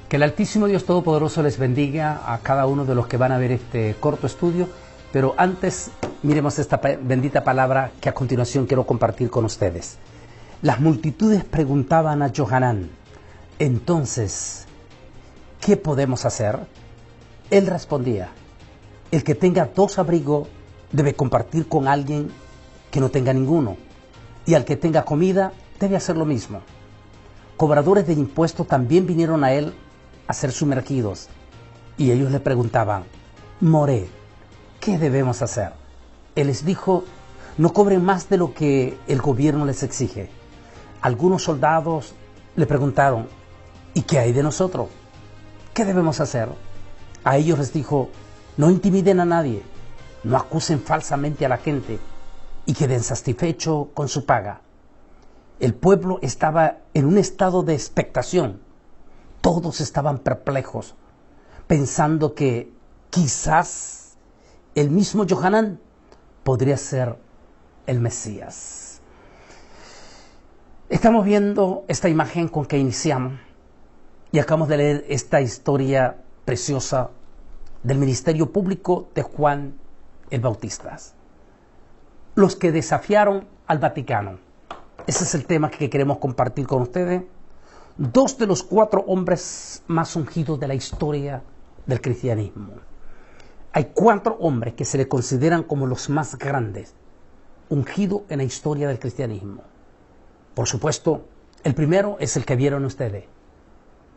Que el Altísimo Dios Todopoderoso les bendiga a cada uno de los que van a ver este corto estudio, pero antes miremos esta bendita palabra que a continuación quiero compartir con ustedes. Las multitudes preguntaban a Johanán, entonces, ¿qué podemos hacer? Él respondía, el que tenga 2 abrigos debe compartir con alguien que no tenga ninguno, y al que tenga comida debe hacer lo mismo. Cobradores de impuestos también vinieron a él a ser sumergidos, y ellos le preguntaban, Moré, ¿qué debemos hacer? Él les dijo, no cobren más de lo que el gobierno les exige. Algunos soldados le preguntaron, ¿y qué hay de nosotros? ¿Qué debemos hacer? A ellos les dijo, no intimiden a nadie, no acusen falsamente a la gente y queden satisfechos con su paga. El pueblo estaba en un estado de expectación. Todos estaban perplejos, pensando que quizás el mismo Johanán podría ser el Mesías. Estamos viendo esta imagen con que iniciamos y acabamos de leer esta historia preciosa del ministerio público de Juan el Bautista. Los que desafiaron al Vaticano. Ese es el tema que queremos compartir con ustedes. 2 de los 4 hombres más ungidos de la historia del cristianismo. Hay 4 hombres que se le consideran como los más grandes, ungidos en la historia del cristianismo. Por supuesto, el primero es el que vieron ustedes,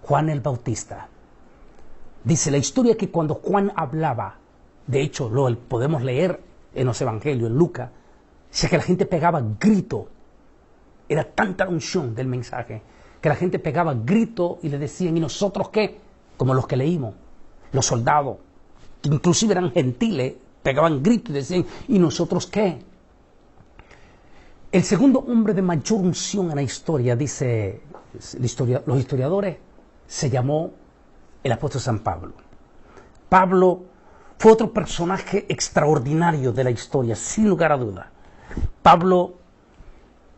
Juan el Bautista. Dice la historia que cuando Juan hablaba, de hecho lo podemos leer en los evangelios, en Lucas, dice que la gente pegaba grito. Era tanta la unción del mensaje que la gente pegaba grito y le decían, ¿y nosotros qué? Como los que leímos, los soldados, que inclusive eran gentiles, pegaban grito y decían, ¿y nosotros qué? El segundo hombre de mayor unción en la historia, dice los historiadores, se llamó el apóstol San Pablo. Pablo fue otro personaje extraordinario de la historia, sin lugar a duda. Pablo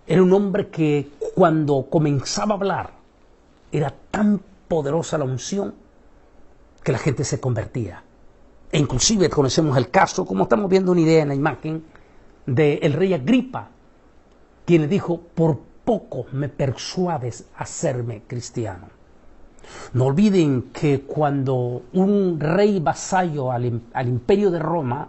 era un hombre que cuando comenzaba a hablar era tan poderosa la unción que la gente se convertía. E inclusive conocemos el caso, como estamos viendo una idea en la imagen, del rey Agripa, quien le dijo, por poco me persuades a hacerme cristiano. No olviden que cuando un rey vasallo al imperio de Roma,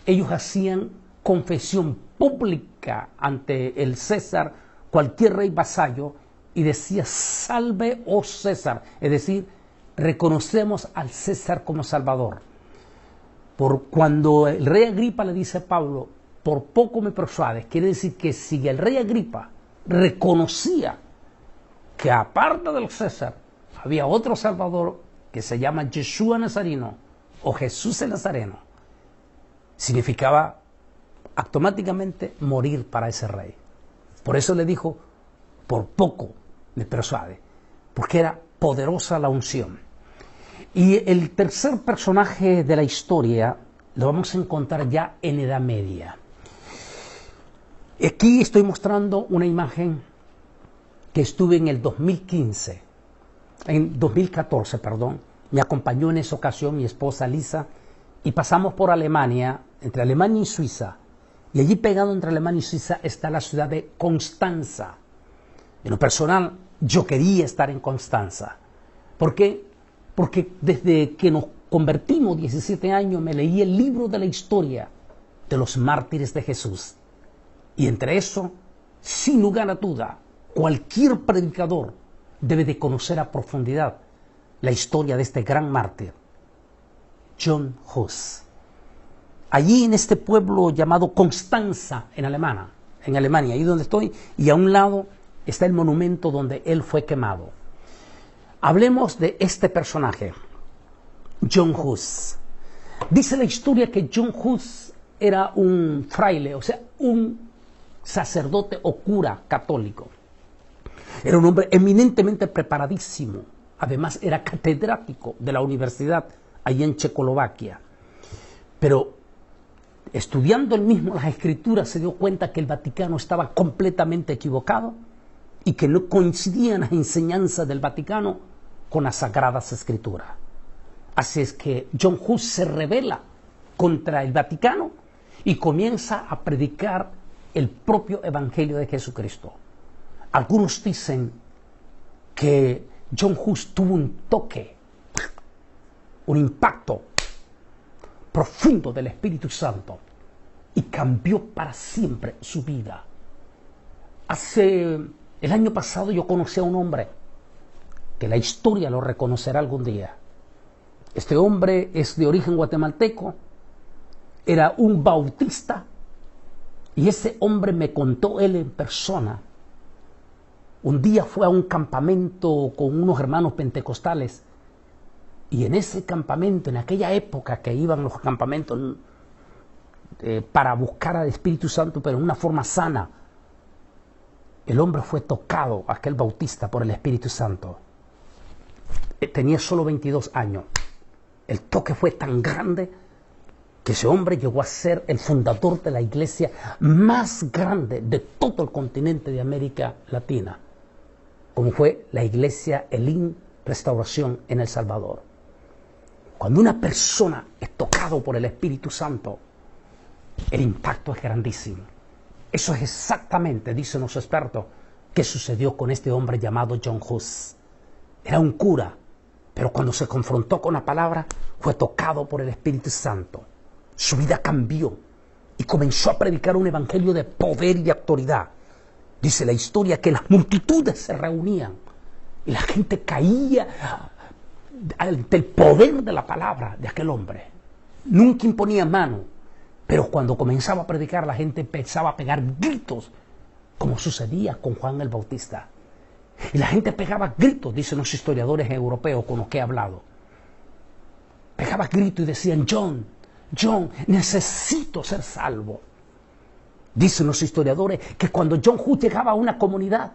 ellos hacían confesión pública ante el César, cualquier rey vasallo, y decía, salve, oh César, es decir, reconocemos al César como Salvador. Cuando el rey Agripa le dice a Pablo, por poco me persuades, quiere decir que si el rey Agripa reconocía que aparte del César había otro Salvador que se llama Yeshua Nazareno o Jesús el Nazareno, significaba automáticamente morir para ese rey. Por eso le dijo, por poco me persuade, porque era poderosa la unción. Y el tercer personaje de la historia lo vamos a encontrar ya en Edad Media. Aquí estoy mostrando una imagen que estuve en el 2014, me acompañó en esa ocasión mi esposa Lisa y pasamos por Alemania, entre Alemania y Suiza. Y allí pegado entre Alemania y Suiza está la ciudad de Constanza. En lo personal, yo quería estar en Constanza. ¿Por qué? Porque desde que nos convertimos, 17 años, me leí el libro de la historia de los mártires de Jesús. Y entre eso, sin lugar a duda, cualquier predicador debe de conocer a profundidad la historia de este gran mártir, John Hus. Allí en este pueblo llamado Constanza, en Alemania, ahí donde estoy, y a un lado está el monumento donde él fue quemado. Hablemos de este personaje, John Hus. Dice la historia que John Hus era un fraile, o sea, un sacerdote o cura católico. Era un hombre eminentemente preparadísimo. Además, era catedrático de la universidad allí en Checoslovaquia. Pero estudiando él mismo las escrituras se dio cuenta que el Vaticano estaba completamente equivocado y que no coincidían las enseñanzas del Vaticano con las Sagradas Escrituras. Así es que John Hus se rebela contra el Vaticano y comienza a predicar el propio Evangelio de Jesucristo. Algunos dicen que John Hus tuvo un toque, un impacto profundo del Espíritu Santo y cambió para siempre su vida. El año pasado yo conocí a un hombre que la historia lo reconocerá algún día. Este hombre es de origen guatemalteco, era un bautista, y ese hombre me contó él en persona. Un día fue a un campamento con unos hermanos pentecostales, y en ese campamento, en aquella época que iban los campamentos para buscar al Espíritu Santo, pero en una forma sana, el hombre fue tocado, aquel bautista, por el Espíritu Santo. Tenía solo 22 años. El toque fue tan grande que ese hombre llegó a ser el fundador de la iglesia más grande de todo el continente de América Latina, como fue la iglesia Elim Restauración en El Salvador. Cuando una persona es tocado por el Espíritu Santo, el impacto es grandísimo. Eso es exactamente, dicen los expertos, que sucedió con este hombre llamado John Hus. Era un cura, pero cuando se confrontó con la palabra, fue tocado por el Espíritu Santo. Su vida cambió y comenzó a predicar un evangelio de poder y de autoridad. Dice la historia que las multitudes se reunían y la gente caía ante el poder de la palabra de aquel hombre. Nunca imponía mano, pero cuando comenzaba a predicar, la gente empezaba a pegar gritos, como sucedía con Juan el Bautista. Y la gente pegaba gritos, dicen los historiadores europeos con los que he hablado. Pegaba gritos y decían: John, necesito ser salvo. Dicen los historiadores que cuando John Hus llegaba a una comunidad,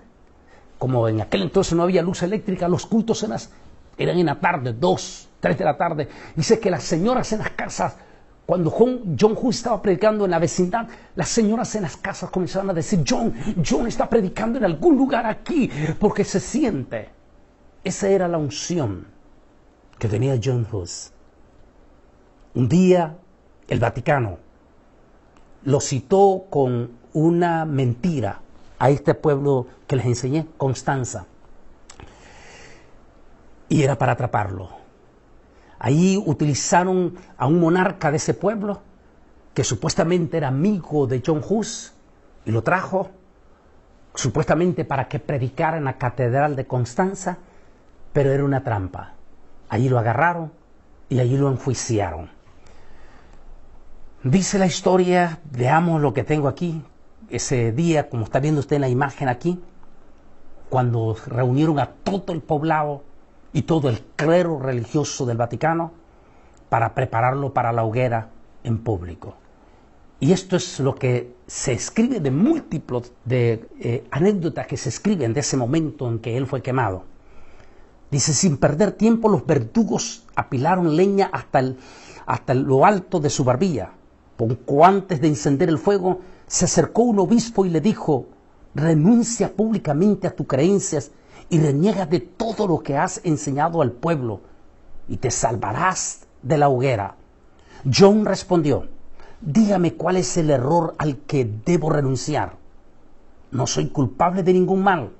como en aquel entonces no había luz eléctrica, los cultos eran en la tarde, 2, 3 de la tarde. Dice que las señoras en las casas, cuando John Hus estaba predicando en la vecindad, las señoras en las casas comenzaban a decir: John está predicando en algún lugar aquí, porque se siente. Esa era la unción que tenía John Hus. Un día el Vaticano lo citó con una mentira a este pueblo que les enseñé, Constanza, y era para atraparlo. Ahí utilizaron a un monarca de ese pueblo que supuestamente era amigo de John Hus y lo trajo supuestamente para que predicara en la catedral de Constanza, pero era una trampa. Allí lo agarraron y allí lo enjuiciaron. Dice la historia, veamos lo que tengo aquí, ese día, como está viendo usted en la imagen aquí, cuando reunieron a todo el poblado y todo el clero religioso del Vaticano para prepararlo para la hoguera en público. Y esto es lo que se escribe de múltiples anécdotas que se escriben de ese momento en que él fue quemado. Dice: sin perder tiempo, los verdugos apilaron leña hasta lo alto de su barbilla. Poco antes de encender el fuego, se acercó un obispo y le dijo: renuncia públicamente a tus creencias y reniega de todo lo que has enseñado al pueblo, y te salvarás de la hoguera. John respondió: dígame cuál es el error al que debo renunciar. No soy culpable de ningún mal.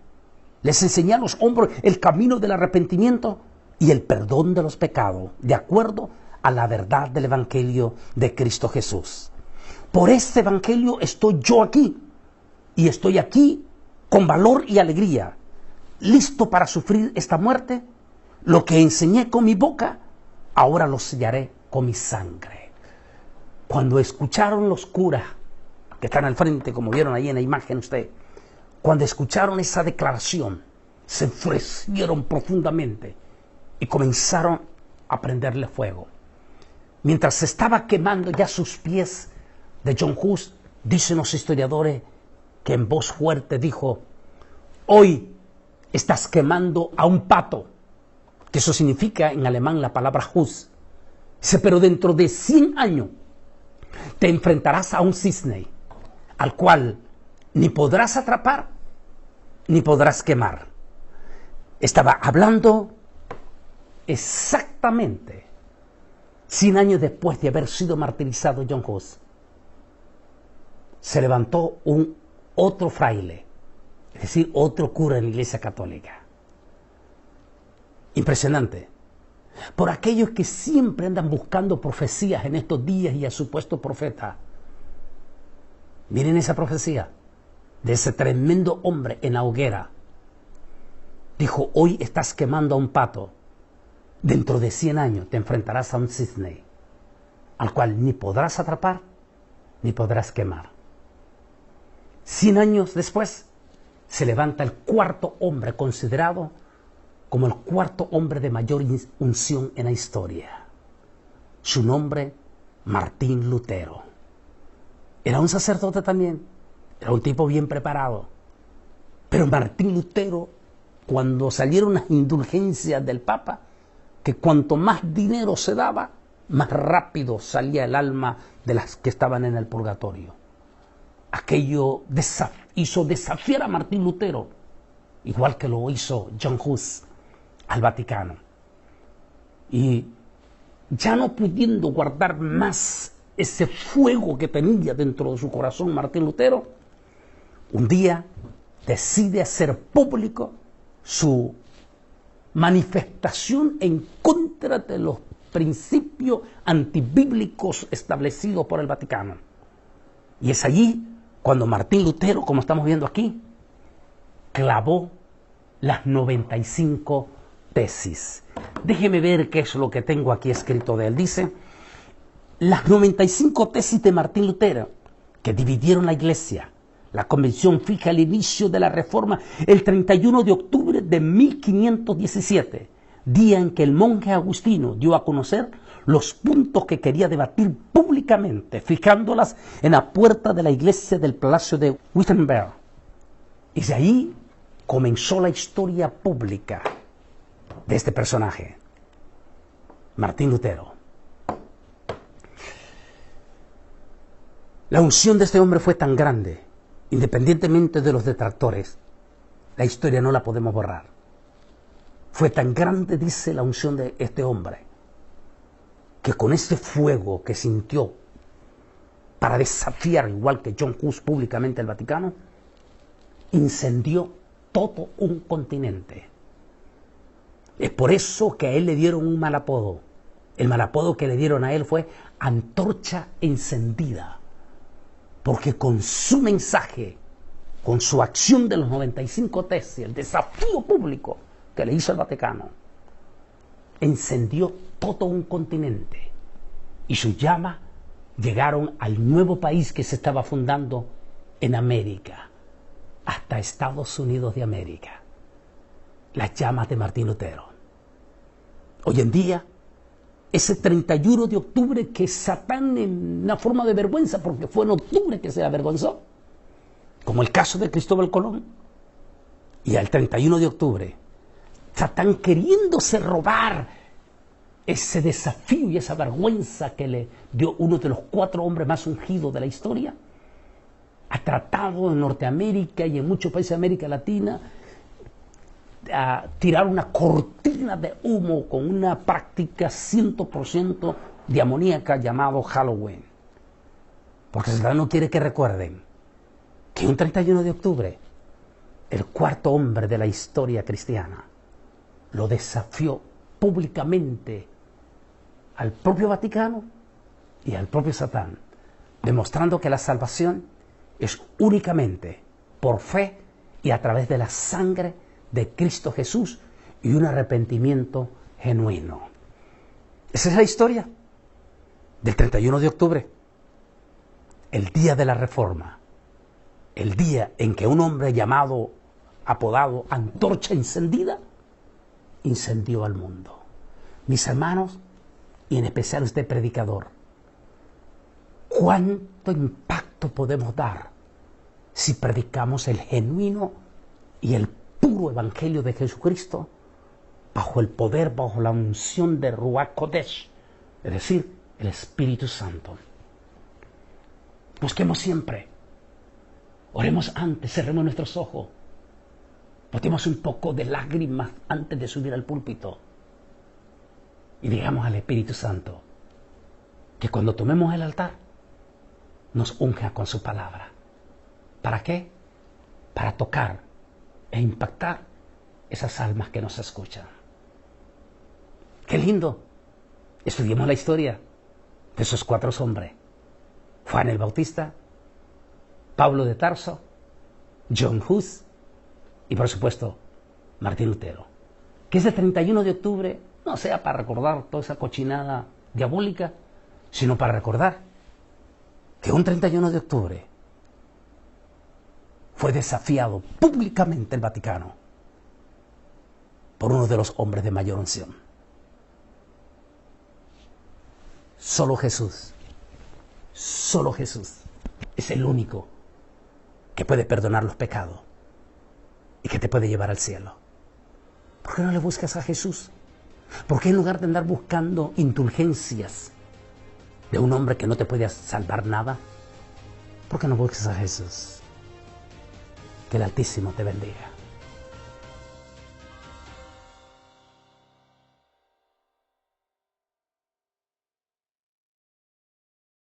Les enseñé a los hombres el camino del arrepentimiento y el perdón de los pecados, de acuerdo a la verdad del Evangelio de Cristo Jesús. Por este Evangelio estoy yo aquí, y estoy aquí con valor y alegría, listo para sufrir esta muerte. Lo que enseñé con mi boca, ahora lo sellaré con mi sangre. Cuando escucharon los curas que están al frente, como vieron ahí en la imagen usted, cuando escucharon esa declaración, se enfurecieron profundamente y comenzaron a prenderle fuego. Mientras se estaba quemando ya sus pies de John Hus, dicen los historiadores que en voz fuerte dijo: hoy estás quemando a un pato, que eso significa en alemán la palabra Hus. Dice: pero dentro de 100 años te enfrentarás a un cisne, al cual ni podrás atrapar ni podrás quemar. Estaba hablando exactamente 100 años después de haber sido martirizado John Hus, se levantó otro fraile, es decir, otro cura en la Iglesia Católica. Impresionante. Por aquellos que siempre andan buscando profecías en estos días y a supuesto profeta. Miren esa profecía de ese tremendo hombre en la hoguera. Dijo: hoy estás quemando a un pato. Dentro de 100 años te enfrentarás a un cisne, al cual ni podrás atrapar, ni podrás quemar. 100 años después, se levanta el cuarto hombre considerado como el cuarto hombre de mayor unción en la historia. Su nombre, Martín Lutero. Era un sacerdote también, era un tipo bien preparado. Pero Martín Lutero, cuando salieron las indulgencias del Papa, que cuanto más dinero se daba, más rápido salía el alma de las que estaban en el purgatorio. Aquello hizo desafiar a Martín Lutero, igual que lo hizo John Hus al Vaticano. Y ya no pudiendo guardar más ese fuego que tenía dentro de su corazón Martín Lutero, un día decide hacer público su manifestación en contra de los principios antibíblicos establecidos por el Vaticano. Y es allí cuando Martín Lutero, como estamos viendo aquí, clavó las 95 tesis. Déjeme ver qué es lo que tengo aquí escrito de él. Dice: las 95 tesis de Martín Lutero, que dividieron la Iglesia. La convención fija el inicio de la Reforma el 31 de octubre de 1517, día en que el monje agustino dio a conocer los puntos que quería debatir públicamente, fijándolas en la puerta de la iglesia del Palacio de Wittenberg. Y de ahí comenzó la historia pública de este personaje, Martín Lutero. La unción de este hombre fue tan grande, independientemente de los detractores, la historia no la podemos borrar. Fue tan grande, dice, la unción de este hombre, que con ese fuego que sintió para desafiar, igual que John Hus públicamente, el Vaticano, incendió todo un continente. Es por eso que a él le dieron un mal apodo. El mal apodo que le dieron a él fue antorcha encendida. Porque con su mensaje, con su acción de los 95 tesis, el desafío público que le hizo el Vaticano, encendió todo un continente. Y sus llamas llegaron al nuevo país que se estaba fundando en América, hasta Estados Unidos de América. Las llamas de Martín Lutero. Hoy en día, ese 31 de octubre que Satán, en una forma de vergüenza, porque fue en octubre que se avergonzó, como el caso de Cristóbal Colón, y al 31 de octubre, Satán queriéndose robar ese desafío y esa vergüenza que le dio uno de los 4 hombres más ungidos de la historia, ha tratado en Norteamérica y en muchos países de América Latina a tirar una cortina de humo con una práctica 100% demoníaca llamado Halloween. Porque Satanás no quiere que recuerden que un 31 de octubre, el 4º hombre de la historia cristiana lo desafió públicamente al propio Vaticano y al propio Satán, demostrando que la salvación es únicamente por fe y a través de la sangre de Cristo Jesús y un arrepentimiento genuino. Esa es la historia del 31 de octubre, el día de la Reforma, el día en que un hombre apodado Antorcha Encendida, incendió al mundo. Mis hermanos, y en especial usted predicador, ¿cuánto impacto podemos dar si predicamos el genuino y el puro evangelio de Jesucristo bajo el poder, bajo la unción de Ruach Kodesh, es decir, el Espíritu Santo? Busquemos siempre, oremos antes, cerremos nuestros ojos, botemos un poco de lágrimas antes de subir al púlpito y digamos al Espíritu Santo que cuando tomemos el altar nos unja con su palabra. ¿Para qué? Para tocar e impactar esas almas que nos escuchan. ¡Qué lindo! Estudiemos la historia de esos 4 hombres. Juan el Bautista, Pablo de Tarso, John Hus y por supuesto Martín Lutero. Que ese 31 de octubre no sea para recordar toda esa cochinada diabólica, sino para recordar que un 31 de octubre fue desafiado públicamente el Vaticano por uno de los hombres de mayor unción. Solo Jesús es el único que puede perdonar los pecados y que te puede llevar al cielo. ¿Por qué no le buscas a Jesús? ¿Por qué en lugar de andar buscando indulgencias de un hombre que no te puede salvar nada, por qué no buscas a Jesús? Que el Altísimo te bendiga.